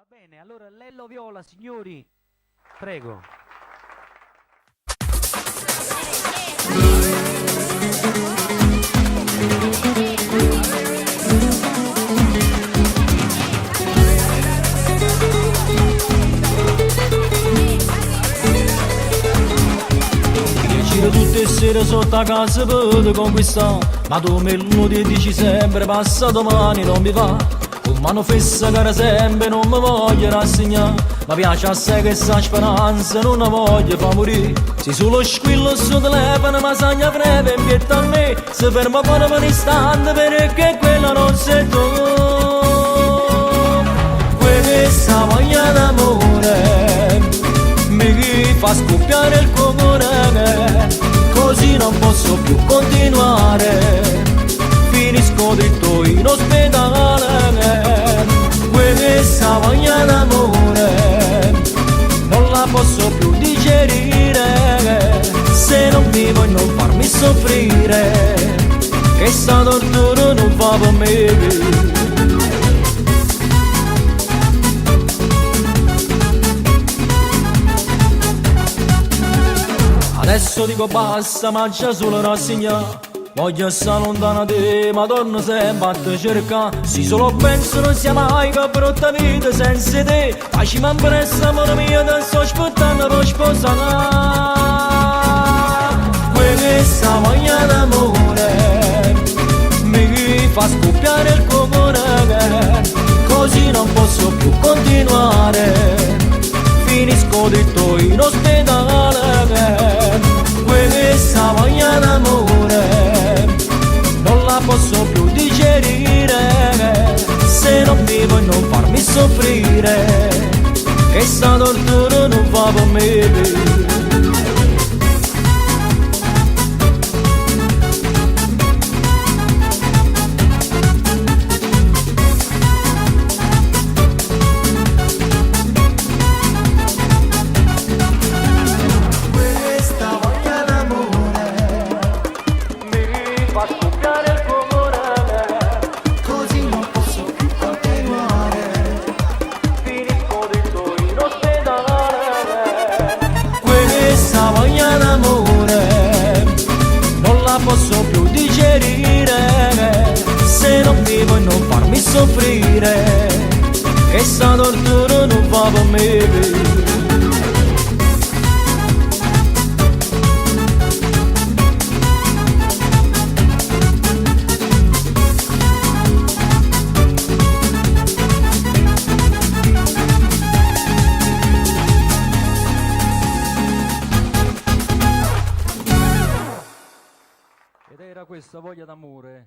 Bene, allora Lello Viola, signori, prego. Giro tutte le sere sotto a casa per conquistare, ma tu me lo dici sempre, passa domani non mi va. Con mano fissa cara sempre non mi voglio rassegnare, mi piace assai questa speranza, non la voglio far morire. Se solo squillo sul telefono mi sagna breve in pietta a me, si ferma pure per un istante perché quella non sei tu. Questa voglia d'amore mi fa scoppiare il cuore, così non posso più continuare, finisco dritto in ospedale. Questa voglia d'amore non la posso più digerire, se non vivo e non farmi soffrire, che sta tortura non fa per me. Adesso dico basta, ma già solo rassegna. Voglio stare lontana da te, ma torno sempre a te cercare. Se solo penso non sia mai che brutta vita senza te. Facciamo un presto, amore mio, ti sto aspettando per sposare. Questa voglia d'amore mi fa scoppiare il cuore, così non posso più continuare, finisco dritto in ospedale. Questa voglia d'amore non la posso più digerire, se non vivo e non farmi soffrire, che sta tortura non va per me. Posso più digerire, se non vivo e non farmi soffrire, che sta tortura non va per me. Ed era questa voglia d'amore